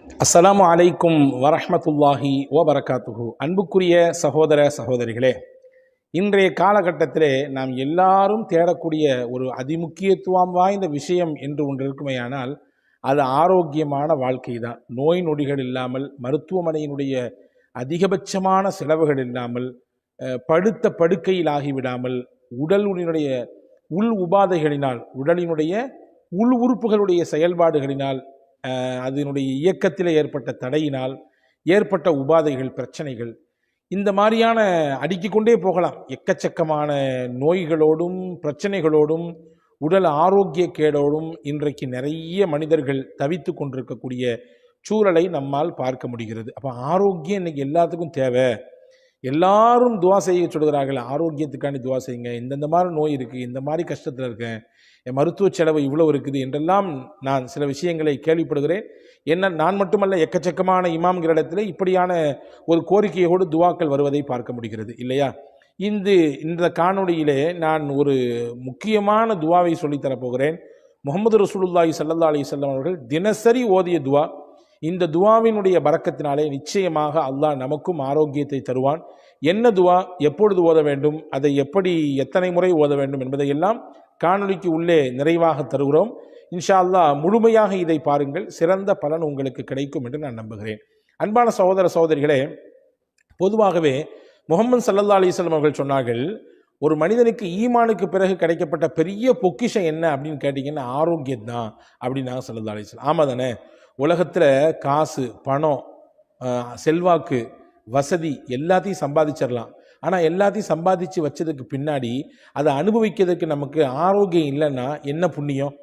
அஸ்ஸலாமு அலைக்கும் வரஹ்மத்துல்லாஹி வபரகாத்துஹு. அன்புக்குரிய சகோதர சகோதரிகளே, இன்றைய காலகட்டத்திலே நாம் எல்லாரும் தேடக்கூடிய ஒரு அதிமுக்கியத்துவம் வாய்ந்த விஷயம் என்று ஒன்று இருக்குமேயானால் அது ஆரோக்கியமான வாழ்க்கை தான். நோய் நொடிகள் இல்லாமல், மருத்துவமனையினுடைய அதிகபட்சமான செலவுகள் இல்லாமல், படுத்த படுக்கையில் ஆகிவிடாமல், உடலினுடைய உள் உபாதைகளினால், உடலினுடைய உள் உறுப்புகளுடைய செயல்பாடுகளினால், அதனுடைய இயக்கத்தில் ஏற்பட்ட தடையினால் ஏற்பட்ட உபாதைகள், பிரச்சனைகள், இந்த மாதிரியான அடுக்கிக் கொண்டே போகலாம். எக்கச்சக்கமான நோய்களோடும் பிரச்சனைகளோடும் உடல் ஆரோக்கிய கேடோடும் இன்றைக்கு நிறைய மனிதர்கள் தவித்து கொண்டிருக்கக்கூடிய சூழலை நம்மால் பார்க்க முடிகிறது. அப்போ ஆரோக்கியம் இன்னைக்கு எல்லாத்துக்கும் தேவை. எல்லாரும் துவா செய்ய சொல்கிறார்கள், ஆரோக்கியத்துக்காண்டி துவா செய்யுங்க, இந்தந்த மாதிரி நோய் இருக்குது, இந்த மாதிரி கஷ்டத்தில் இருக்கேன், என் மருத்துவ செலவு இவ்வளோ இருக்குது என்றெல்லாம் நான் சில விஷயங்களை கேள்விப்படுகிறேன். என்ன நான் மட்டுமல்ல, எக்கச்சக்கமான இமாம்களிடத்தில் இப்படியான ஒரு கோரிக்கையோடு துவாக்கள் வருவதை பார்க்க முடிகிறது இல்லையா? இந்த காணொளியிலே நான் ஒரு முக்கியமான துவாவை சொல்லித்தரப்போகிறேன். முகமது ரசூலுல்லாஹி ஸல்லல்லாஹு அலைஹி வஸல்லம் அவர்கள் தினசரி ஓதிய துவா. இந்த துவாவினுடைய பரக்கத்தினாலே நிச்சயமாக அல்லாஹ் நமக்கும் ஆரோக்கியத்தை தருவான். என்ன துவா, எப்பொழுது ஓத வேண்டும், அதை எப்படி எத்தனை முறை ஓத வேண்டும் என்பதையெல்லாம் காணொளிக்கு உள்ளே நிறைவாக தருகிறோம். இன்ஷா அல்லாஹ் முழுமையாக இதை பாருங்கள், சிறந்த பலன் உங்களுக்கு கிடைக்கும் என்று நான் நம்புகிறேன். அன்பான சகோதர சகோதரிகளே, பொதுவாகவே முஹம்மது ஸல்லல்லாஹு அலைஹி வஸல்லம் அவர்கள் சொன்னார்கள், ஒரு மனிதனுக்கு ஈமானுக்கு பிறகு கிடைக்கப்பட்ட பெரிய பொக்கிஷம் என்ன அப்படின்னு கேட்டிங்கன்னா ஆரோக்கியம் தான் அப்படின்னாங்க ஸல்லல்லாஹு அலைஹி வஸல்லம். ஆமாம் தானே? உலகத்தில் காசு, பணம், செல்வாக்கு, வசதி எல்லாத்தையும் சம்பாதிச்சிடலாம். ஆனால் எல்லாத்தையும் சம்பாதிச்சு வச்சதுக்கு பின்னாடி அதை அனுபவிக்கிறதுக்கு நமக்கு ஆரோக்கியம் இல்லைன்னா என்ன புண்ணியம்?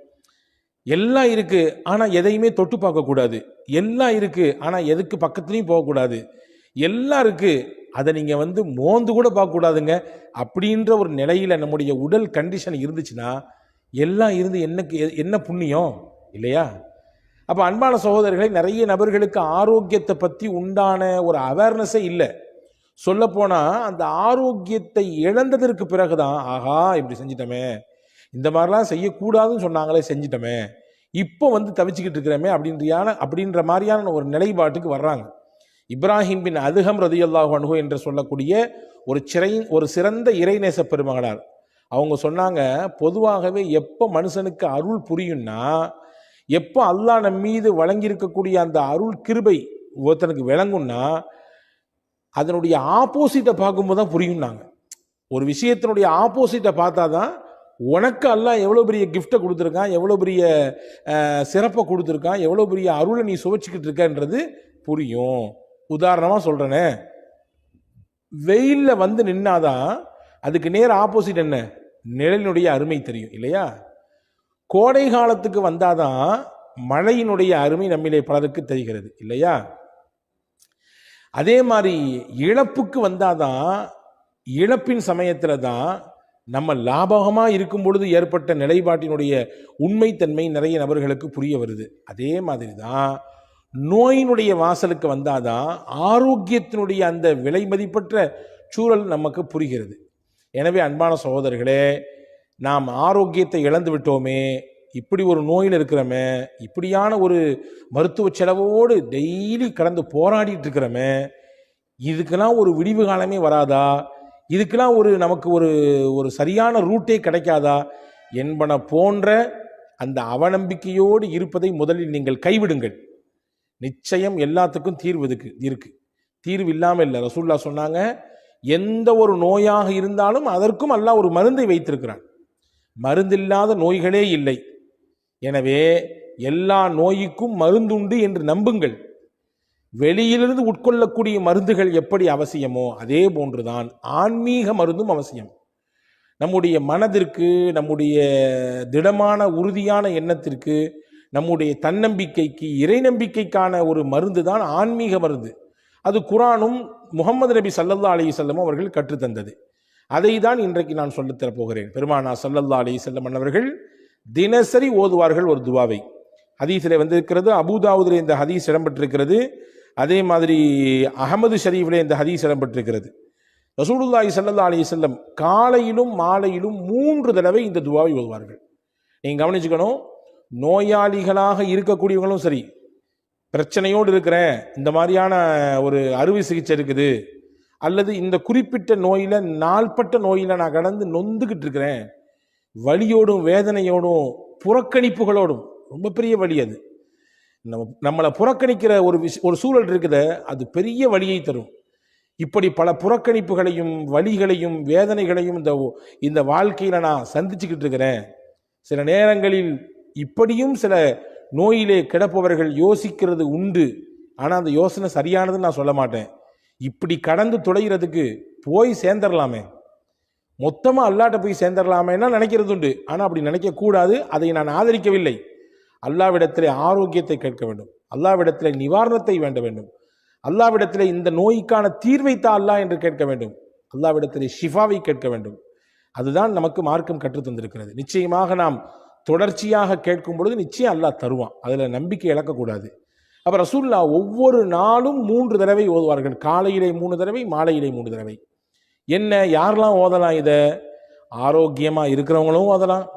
எல்லாம் இருக்குது ஆனால் எதையுமே தொட்டு பார்க்கக்கூடாது. எல்லாம் இருக்குது ஆனால் எதுக்கு பக்கத்துலேயும் போகக்கூடாது. எல்லாம் இருக்குது, அதை நீங்கள் மோந்து கூட பார்க்கக்கூடாதுங்க. அப்படின்ற ஒரு நிலையில் நம்முடைய உடல் கண்டிஷன் இருந்துச்சுன்னா எல்லாம் இருந்து என்ன புண்ணியம் இல்லையா? அப்போ அன்பான சகோதரர்களை, நிறைய நபர்களுக்கு ஆரோக்கியத்தை பற்றி உண்டான ஒரு அவேர்னஸே இல்லை. சொல்லப்போனால் அந்த ஆரோக்கியத்தை இழந்ததற்கு பிறகுதான், ஆஹா இப்படி செஞ்சிட்டோமே, இந்த மாதிரிலாம் செய்யக்கூடாதுன்னு சொன்னாங்களே செஞ்சிட்டோமே, இப்போ தவிச்சுக்கிட்டு இருக்கிறோமே அப்படின்ற மாதிரியான ஒரு நிலைப்பாட்டுக்கு வர்றாங்க. இப்ராஹிம் பின் அதுகம் ரதியல்லாஹு அன்ஹு என்று சொல்லக்கூடிய ஒரு சிறந்த இறைநேச பெருமகனார், அவங்க சொன்னாங்க, பொதுவாகவே எப்போ மனுஷனுக்கு அருள் புரியும்னா, எப்போ அல்லாஹ் நம் மீது வழங்கியிருக்கக்கூடிய அந்த அருள் கிருபை ஒருத்தனுக்கு விளங்கும்னா அதனுடைய ஆப்போசிட்டை பார்க்கும்போது தான் புரியும்னாங்க. ஒரு விஷயத்தினுடைய ஆப்போசிட்டை பார்த்தா தான் உனக்கு அல்லாஹ் எவ்வளோ பெரிய கிஃப்டை கொடுத்துருக்கான், எவ்வளோ பெரிய சிறப்பை கொடுத்துருக்கான், எவ்வளோ பெரிய அருளை நீ சுவைச்சிக்கிட்டு இருக்கன்றது புரியும். உதாரணமாக சொல்கிறேனே, வெயிலில் நின்னாதான் அதுக்கு நேர் ஆப்போசிட் என்ன, நிழலினுடைய அருமை தெரியும் இல்லையா? கோடை காலத்துக்கு வந்தாதான் மழையினுடைய அருமை நம்மிலே பலருக்கு தெரிகிறது இல்லையா? அதே மாதிரி இழப்புக்கு வந்தாதான், இழப்பின் சமயத்தில் தான் நம்ம லாபகமாக இருக்கும் பொழுது ஏற்பட்ட நிலைப்பாட்டினுடைய உண்மைத்தன்மை நிறைய நபர்களுக்கு புரிய வருது. அதே மாதிரி தான் நோயினுடைய வாசலுக்கு வந்தாதான் ஆரோக்கியத்தினுடைய அந்த விலை மதிப்பற்ற சூழல் நமக்கு புரிகிறது. எனவே அன்பான சகோதரர்களே, நாம் ஆரோக்கியத்தை இழந்து விட்டோமே, இப்படி ஒரு நோயில் இருக்கிறோமே, இப்படியான ஒரு மருத்துவ செலவோடு டெய்லி கடந்து போராடிட்டு இருக்கிறோமே, இதுக்கெல்லாம் ஒரு விடிவு காலமே வராதா? இதுக்கெல்லாம் நமக்கு ஒரு சரியான ரூட்டே கிடைக்காதா என்பன போன்ற அந்த அவநம்பிக்கையோடு இருப்பதை முதலில் நீங்கள் கைவிடுங்கள். நிச்சயம் எல்லாத்துக்கும் தீர்வு இருக்கு. தீர்வு இல்லாமல் இல்லை. ரசூலுல்லாஹ் சொன்னாங்க, எந்த ஒரு நோயாக இருந்தாலும் அதற்கும் அல்லாஹ் ஒரு மருந்தை வைத்திருக்கிறான். மருந்தில்லாத நோய்களே இல்லை. எனவே எல்லா நோய்க்கும் மருந்துண்டு என்று நம்புங்கள். வெளியிலிருந்து உட்கொள்ளக்கூடிய மருந்துகள் எப்படி அவசியமோ அதே போன்றுதான் ஆன்மீக மருந்தும் அவசியம். நம்முடைய மனதிற்கு, நம்முடைய திடமான உறுதியான எண்ணத்திற்கு, நம்முடைய தன்னம்பிக்கைக்கு, இறை நம்பிக்கைக்கான ஒரு மருந்து தான் ஆன்மீக மருந்து. அது குர்ஆனும் முஹம்மது நபி ஸல்லல்லாஹு அலைஹி வஸல்லம் அவர்கள் கற்றுத்தந்தது. அதை தான் இன்றைக்கு நான் சொல்லித்தரப் போகிறேன். பெருமானா ஸல்லல்லாஹு அலைஹி வஸல்லம் அவர்கள் தினசரி ஓதுவார்கள் ஒரு துவாவை. ஹதீஸிலே வந்திருக்கிறது, அபூதாவுதிலே இந்த ஹதீஸ் இடம்பெற்றிருக்கிறது, அதே மாதிரி அஹமது ஷரீஃபிலே இந்த ஹதீஸ் இடம்பெற்றிருக்கிறது. ரசூலுல்லாஹி ஸல்லல்லாஹு அலைஹி வஸல்லம் காலையிலும் மாலையிலும் 3 தடவை இந்த துவாவை ஓதுவார்கள். நீங்கள் கவனிச்சுக்கணும், நோயாளிகளாக இருக்கக்கூடியவங்களும் சரி, பிரச்சனையோடு இருக்கிறேன், இந்த மாதிரியான ஒரு அறுவை சிகிச்சை இருக்குது, அல்லது இந்த குறிப்பிட்ட நோயில் நாள்பட்ட நோயில் நான் கடந்து நொந்துக்கிட்டு இருக்கிறேன், வலியோடும் வேதனையோடும் புறக்கணிப்புகளோடும், ரொம்ப பெரிய வலி அது. நம்மளை புறக்கணிக்கிற ஒரு சூழல் இருக்குது, அது பெரிய வலியை தரும். இப்படி பல புறக்கணிப்புகளையும் வலிகளையும் வேதனைகளையும் இந்த வாழ்க்கையில் நான் சந்திச்சுக்கிட்டு இருக்கிறேன். சில நேரங்களில் இப்படியும் சில நோயிலே கிடப்பவர்கள் யோசிக்கிறது உண்டு. ஆனால் அந்த யோசனை சரியானதுன்னு நான் சொல்ல மாட்டேன். இப்படி கடந்து துளைகிறதுக்கு போய் சேர்ந்துடலாமே, மொத்தமாக அல்லாட்ட போய் சேர்ந்துடலாமேன்னா நினைக்கிறது உண்டு. ஆனால் அப்படி நினைக்கக்கூடாது. அதை நான் ஆதரிக்கவில்லை. அல்லாவிடத்திலே ஆரோக்கியத்தை கேட்க வேண்டும், அல்லாவிடத்திலே நிவாரணத்தை வேண்ட வேண்டும், அல்லாவிடத்திலே இந்த நோய்க்கான தீர்வைத்தா அல்லா என்று கேட்க வேண்டும், அல்லாவிடத்திலே ஷிஃபாவை கேட்க வேண்டும். அதுதான் நமக்கு மார்க்கம் கற்றுத் தந்திருக்கிறது. நிச்சயமாக நாம் தொடர்ச்சியாக கேட்கும் பொழுது நிச்சயம் அல்லாஹ் தருவான். அதில் நம்பிக்கை இழக்கக்கூடாது. அப்போ ரசூல்லா ஒவ்வொரு நாளும் 3 தடவை ஓதுவார்கள். காலையிலே 3 தடவை, மாலையிலே 3 தடவை. என்ன, யாரெல்லாம் ஓதலாம்? இதை ஆரோக்கியமாக இருக்கிறவங்களும் ஓதலாம்.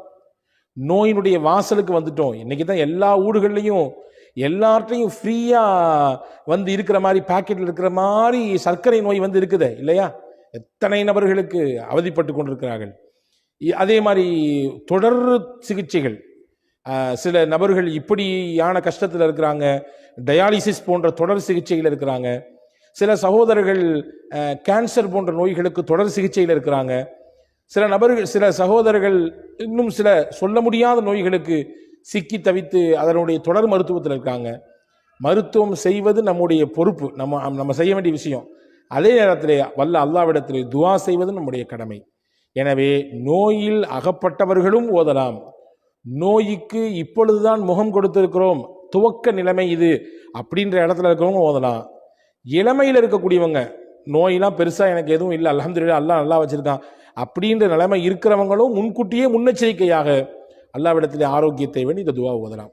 நோயினுடைய வாசலுக்கு வந்துட்டோம், இன்னைக்கு தான் எல்லா ஊடுகள்லையும் எல்லார்ட்டையும் ஃப்ரீயாக வந்து இருக்கிற மாதிரி, பாக்கெட்டில் இருக்கிற மாதிரி சர்க்கரை நோய் வந்து இருக்குது இல்லையா? எத்தனை நபர்களுக்கு அவதிப்பட்டு கொண்டிருக்கிறார்கள். அதே மாதிரி தொடர் சிகிச்சைகள், சில நபர்கள் இப்படியான கஷ்டத்தில் இருக்கிறாங்க, டயாலிசிஸ் போன்ற தொடர் சிகிச்சையில் இருக்கிறாங்க. சில சகோதரர்கள் கேன்சர் போன்ற நோய்களுக்கு தொடர் சிகிச்சையில் இருக்கிறாங்க. சில சகோதரர்கள் இன்னும் சில சொல்ல முடியாத நோய்களுக்கு சிக்கி தவித்து அதனுடைய தொடர் மருத்துவத்தில் இருக்காங்க. மருத்துவம் செய்வது நம்முடைய பொறுப்பு, நம்ம செய்ய வேண்டிய விஷயம். அதே நேரத்தில் வல்ல அல்லாவிடத்திலே துவா செய்வது நம்முடைய கடமை. எனவே நோயில் அகப்பட்டவர்களும் ஓதலாம். நோய்க்கு இப்பொழுதுதான் முகம் கொடுத்திருக்கிறோம், துவக்க நிலைமை இது அப்படின்ற இடத்துல இருக்கிறவங்க ஓதலாம். இளமையில் இருக்கக்கூடியவங்க, நோயெல்லாம் பெருசாக எனக்கு எதுவும் இல்லை, அல்ஹம்துலில்லாஹ் அல்லாஹ் நல்லா வச்சிருக்கான் அப்படின்ற நிலைமை இருக்கிறவங்களும் முன்கூட்டியே முன்னெச்சரிக்கையாக அல்லாவிடத்திலே ஆரோக்கியத்தை வேண்டி இந்த துவா ஓதலாம்.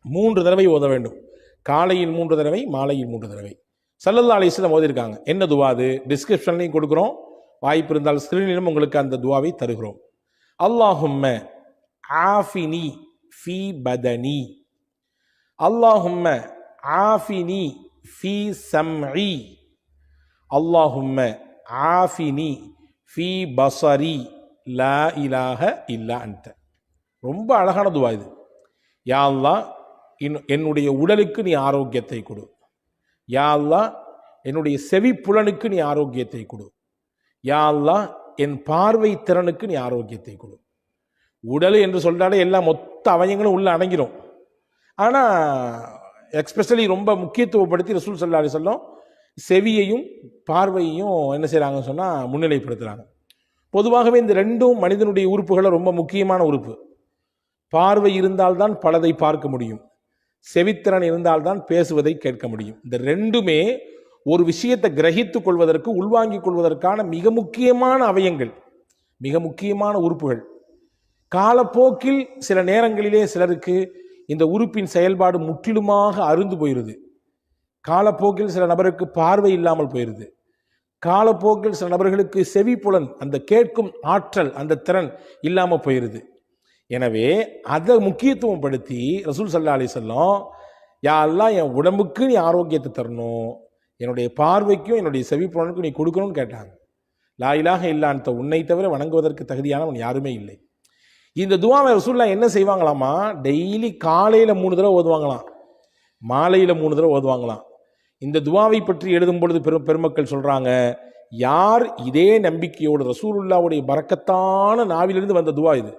3 தடவை ஓத வேண்டும். காலையில் 3 தடவை, மாலையில் 3 தடவை. ஸல்லல்லாஹு அலைஹி வஸல்லம் ஓதிருக்காங்க. என்ன துவா அது? டிஸ்கிரிப்ஷன்லையும் கொடுக்குறோம், வாய்ப்பு இருந்தால் ஸ்கிரீனிலும் உங்களுக்கு அந்த துவாவை தருகிறோம். அல்லாஹும்ம ஆஃபினி ஃபீ பதனி, அல்லாஹும்ம ஆஃபினி ஃபீ சம்இ, அல்லாஹும்ம ஆஃபினி ஃபீ பஸரி, லா இலாஹ இல்லா அன்த. ரொம்ப அழகான துவா இது. யா அல்லாஹ், என்னுடைய உடலுக்கு நீ ஆரோக்கியத்தை கொடு. யா அல்லாஹ், என்னுடைய செவிப்புலனுக்கு நீ ஆரோக்கியத்தை கொடு. யா அல்லாஹ், என் பார்வை திறனுக்கு நீ ஆரோக்கியத்தை கொடு. உடல் என்று சொல்றாலே எல்லா மொத்த அவயங்களும் உள்ள அடங்கிடும். ஆனால் எக்ஸ்பெஷலி ரொம்ப முக்கியத்துவப்படுத்தி ரசூல் ஸல்லல்லாஹு அலைஹி வஸல்லம் செவியையும் பார்வையையும் என்ன செய்கிறாங்கன்னு சொன்னால் முன்னிலைப்படுத்துகிறாங்க. பொதுவாகவே இந்த ரெண்டும் மனிதனுடைய உறுப்புகளை ரொம்ப முக்கியமான உறுப்பு. பார்வை இருந்தால்தான் பலதை பார்க்க முடியும், செவித்திறன் இருந்தால்தான் பேசுவதை கேட்க முடியும். இந்த ரெண்டுமே ஒரு விஷயத்தை கிரகித்துக் கொள்வதற்கு, உள்வாங்கிக் கொள்வதற்கான மிக முக்கியமான அவயங்கள், மிக முக்கியமான உறுப்புகள். காலப்போக்கில் சில நேரங்களிலே சிலருக்கு இந்த உறுப்பின் செயல்பாடு முற்றிலுமாக அருந்து போயிடுது. காலப்போக்கில் சில நபருக்கு பார்வை இல்லாமல் போயிடுது. காலப்போக்கில் சில நபர்களுக்கு செவிப்புலன், அந்த கேட்கும் ஆற்றல், அந்த திறன் இல்லாமல் போயிடுது. எனவே அதை முக்கியத்துவம் படுத்தி ரசூல் ஸல்லல்லாஹு அலைஹி வஸல்லம், யா அல்லாஹ், என் உடம்புக்கு நீ ஆரோக்கியத்தை தரணும், என்னுடைய பார்வைக்கும் என்னுடைய செவிப்புலனுக்கும் நீ கொடுக்கணும்னு கேட்டாங்க. லா இலாஹ இல்லா அன்த, உன்னை தவிர வணங்குவதற்கு தகுதியானவன் யாருமே இல்லை. இந்த துவாவை ரசூலுல்லாஹ் என்ன செய்வாங்களாமா, டெய்லி காலையில் 3 தடவை ஓதுவாங்களாம், மாலையில் 3 தடவை ஓதுவாங்களாம். இந்த துவாவை பற்றி எழுதும் பொழுது பெருமக்கள் சொல்றாங்க, யார் இதே நம்பிக்கையோடு, ரசூலுல்லாஹ்வுடைய பரக்கத்தான நாவிலிருந்து வந்த துவா இது,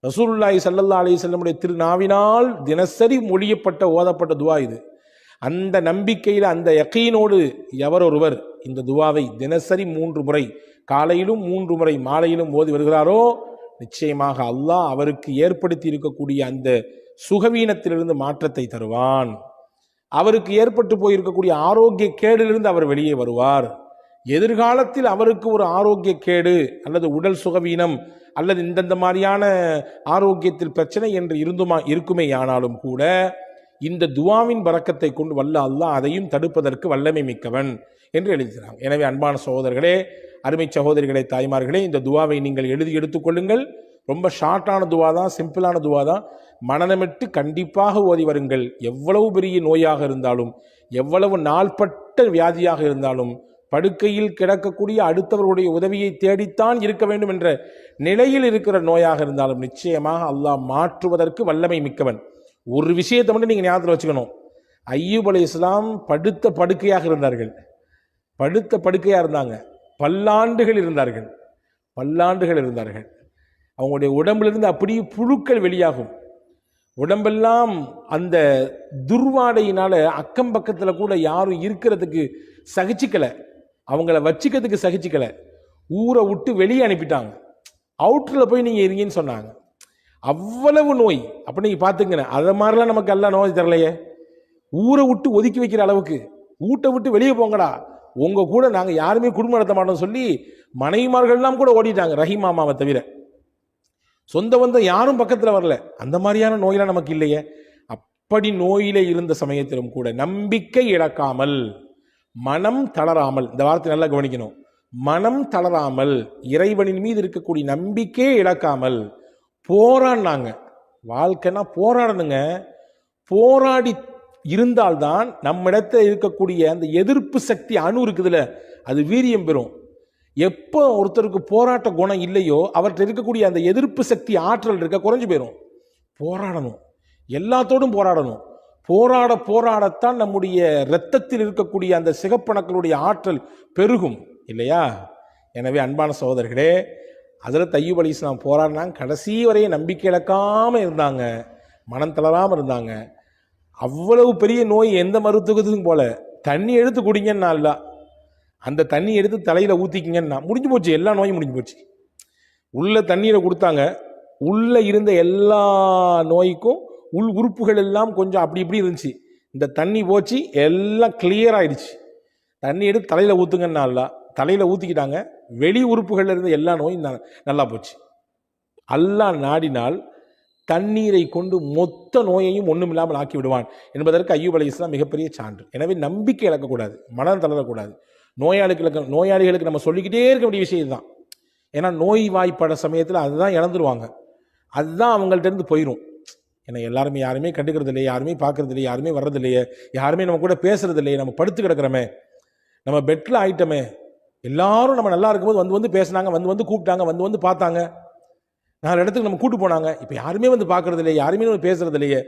ரசூலுல்லாஹி ஸல்லல்லாஹு அலைஹி வஸல்லமுடைய திருநாவினால் தினசரி மொழியப்பட்ட ஓதப்பட்ட துவா இது. அந்த நம்பிக்கையில், அந்த யகீனோடு எவர் ஒருவர் இந்த துவாவை தினசரி 3 முறை, காலையிலும் 3 முறை, மாலையிலும் ஓதி வருகிறாரோ, நிச்சயமாக அல்லாஹ் அவருக்கு ஏற்படுத்தி இருக்கக்கூடிய அந்த சுகவீனத்திலிருந்து மாற்றத்தை தருவான். அவருக்கு ஏற்பட்டு போயிருக்கக்கூடிய ஆரோக்கிய கேடிலிருந்து அவர் வெளியே வருவார். எதிர்காலத்தில் அவருக்கு ஒரு ஆரோக்கிய கேடு அல்லது உடல் சுகவீனம் அல்லது இந்தந்த மாதிரியான ஆரோக்கியத்தில் பிரச்சனை என்று இருக்குமே ஆனாலும் கூட இந்த துவாவின் பரக்கத்தை கொண்டு வல்ல அல்லாஹ் அதையும் தடுப்பதற்கு வல்லமை மிக்கவன் என்று எழுதுகிறாங்க. எனவே அன்பான சகோதரர்களே, அருமை சகோதரிகளே, தாய்மார்களே, இந்த துவாவை நீங்கள் எழுதி எடுத்துக்கொள்ளுங்கள். ரொம்ப ஷார்ட்டான துவா தான், சிம்பிளான துவா தான். மனநமிட்டு கண்டிப்பாக ஓதி வருங்கள். எவ்வளவு பெரிய நோயாக இருந்தாலும், எவ்வளவு நாள்பட்ட வியாதியாக இருந்தாலும், படுக்கையில் கிடக்கக்கூடிய அடுத்தவர்களுடைய உதவியை தேடித்தான் இருக்க வேண்டும் என்ற நிலையில் இருக்கிற நோயாக இருந்தாலும் நிச்சயமாக அல்லாஹ் மாற்றுவதற்கு வல்லமை மிக்கவன். ஒரு விஷயத்தை மட்டும் நீங்கள் ஞாபகத்தில் வச்சுக்கணும். ஐயூப் அலைஹிஸ்ஸலாம் படுத்த படுக்கையாக இருந்தார்கள். படுத்த படுக்கையாக இருந்தாங்க. பல்லாண்டுகள் இருந்தார்கள். அவங்களுடைய உடம்பிலிருந்து அப்படியே புழுக்கள் வெளியாகும். உடம்பெல்லாம் அந்த துர்வாடையினால அக்கம் பக்கத்தில் கூட யாரும் இருக்கிறதுக்கு சகிச்சிக்கலை, அவங்கள வச்சுக்கிறதுக்கு சகிச்சிக்கலை. ஊரை விட்டு வெளியே அனுப்பிட்டாங்க. அவுட்டரில் போய் நீங்கள் இருங்கன்னு சொன்னாங்க. அவ்வளவு நோய். அப்போ நீங்கள் பார்த்துங்க, அதை மாதிரிலாம் நமக்கு எல்லாம் நோய் தரலையே. ஊரை விட்டு ஒதுக்கி வைக்கிற அளவுக்கு, வீட்டை விட்டு வெளியே போங்கடா, உங்கள் கூட நாங்கள் யாருமே குடும்பம் நடத்த மாட்டோம் சொல்லி மனைவிமார்கள்லாம் கூட ஓடிட்டாங்க, ரஹீம் மாமாவை தவிர. சொந்த பந்தம் யாரும் பக்கத்தில் வரல. அந்த மாதிரியான நோயெல்லாம் நமக்கு இல்லையே. அப்படி நோயில இருந்த சமயத்திலும் கூட நம்பிக்கை இழக்காமல், மனம் தளராமல், இந்த வார்த்தை நல்லா கவனிக்கணும், மனம் தளராமல், இறைவனின் மீது இருக்கக்கூடிய நம்பிக்கையை இழக்காமல் போராடினாங்க. வாழ்க்கைன்னா போராடணுங்க. போராடி இருந்தால்தான் நம்மிடத்தில் இருக்கக்கூடிய அந்த எதிர்ப்பு சக்தி அணு இருக்குதுல்ல, அது வீரியம் பெறும். எப்போ ஒருத்தருக்கு போராட்ட குணம் இல்லையோ அவர்கிட்ட இருக்கக்கூடிய அந்த எதிர்ப்பு சக்தி ஆற்றல் இருக்க குறைஞ்சு போயிடும். போராடணும், எல்லாத்தோடும் போராடணும். போராடத்தான் நம்முடைய இரத்தத்தில் இருக்கக்கூடிய அந்த சிகப்பணுக்களுடைய ஆற்றல் பெருகும் இல்லையா? எனவே அன்பான சகோதரர்களே, ஹஜ்ரத் அய்யூப் அலைஹிஸ்ஸலாம் போராடினாங்க. கடைசி வரைய நம்பிக்கை இழக்காமல் இருந்தாங்க, மனம் தளராமல் இருந்தாங்க. அவ்வளவு பெரிய நோய் எந்த மருத்துவத்துக்கும் போல. தண்ணி எடுத்து குடிங்கன்னா இல்ல, அந்த தண்ணி எடுத்து தலையில் ஊற்றிக்கிங்கன்னா முடிஞ்சு போச்சு, எல்லா நோயும் முடிஞ்சு போச்சு. உள்ள தண்ணீரை கொடுத்தாங்க, உள்ள இருந்த எல்லா நோய்க்கும் உள் உறுப்புகள் எல்லாம் கொஞ்சம் அப்படி இப்படி இருந்துச்சு. இந்த தண்ணி போச்சு, எல்லாம் கிளியர் ஆயிடுச்சு. தண்ணி எடுத்து தலையில் ஊற்றுங்கன்னா இல்ல, தலையில் ஊற்றிக்கிட்டாங்க. வெளி உறுப்புகளில் இருந்த எல்லா நோயும் நல்லா போச்சு. அல்லாஹ் நாடினால் தண்ணீரை கொண்டு மொத்த நோயையும் ஒன்றும் இல்லாமல் ஆக்கி விடுவான் என்பதற்கு அய்யூப் அலைஹிஸ்ஸலாம் மிகப்பெரிய சான்று. எனவே நம்பிக்கை இழக்கக்கூடாது, மனம் தளரக்கூடாது. நோயாளிகளுக்கு நம்ம சொல்லிக்கிட்டே இருக்க வேண்டிய விஷயம் தான். ஏன்னா நோய் வாய்ப்பட சமயத்தில் அதுதான் இழந்துருவாங்க, அதுதான் அவங்கள்ட்ட இருந்து போயிடும். ஏன்னா யாருமே கண்டுக்கிறது இல்லையே, யாருமே பார்க்கறது இல்லையே, யாருமே வர்றது இல்லையே, யாருமே நம்ம கூட பேசுறது இல்லையே, நம்ம படுத்து கிடக்கிறோமே, நம்ம பெட்டில் ஆயிட்டோமே. எல்லாரும் நம்ம நல்லா இருக்கும்போது வந்து பேசினாங்க, வந்து கூப்பிட்டாங்க, வந்து பார்த்தாங்க, 4 இடத்துக்கு நம்ம கூட்டு போனாங்க. இப்போ யாருமே வந்து பார்க்கறது இல்லையே, யாருமே நம்ம பேசுறது இல்லையே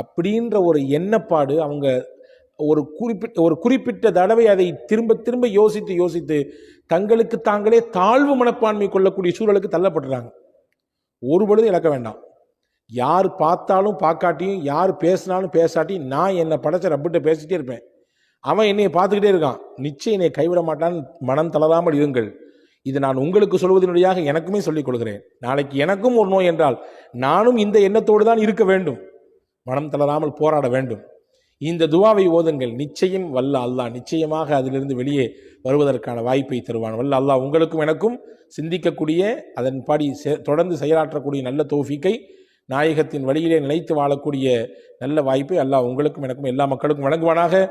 அப்படின்ற ஒரு எண்ணப்பாடு அவங்க ஒரு குறிப்பிட்ட தடவை அதை திரும்ப யோசித்து தங்களுக்கு தாங்களே தாழ்வு மனப்பான்மை கொள்ளக்கூடிய சூழலுக்கு தள்ளப்படுறாங்க. ஒரு பொழுது இழக்க வேண்டாம். யார் பார்த்தாலும் பார்க்காட்டியும், யார் பேசினாலும் பேசாட்டியும், நான் என்னை படைச்ச ரப்பிட்ட பேசிட்டே இருப்பேன். அவன் என்னையை பார்த்துக்கிட்டே இருக்கான், நிச்சயம் என்னை கைவிட மாட்டான்னு மனம் தளராமல் இருங்கள். இது நான் உங்களுக்கு சொல்வதனுடையாக எனக்குமே சொல்லிக் கொள்கிறேன். நாளைக்கு எனக்கும் ஒரு நோய் என்றால் நானும் இந்த எண்ணத்தோடு தான் இருக்க வேண்டும். மனம் தளராமல் போராட வேண்டும். இந்த துவாவை ஓதுங்கள். நிச்சயம் வல்ல அல்லாஹ் நிச்சயமாக அதிலிருந்து வெளியே வருவதற்கான வாய்ப்பை தருவான். வல்ல அல்லாஹ் உங்களுக்கும் எனக்கும் சிந்திக்கக்கூடிய, அதன்படி தொடர்ந்து செயலாற்றக்கூடிய நல்ல தௌஃபீக்கை, நாயகத்தின் வழியிலே நிலைத்து வாழக்கூடிய நல்ல வாய்ப்பை அல்லாஹ் உங்களுக்கும் எனக்கும் எல்லா மக்களுக்கும் வழங்குவானாக.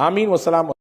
ஆமீன். வஸ்ஸலாம்.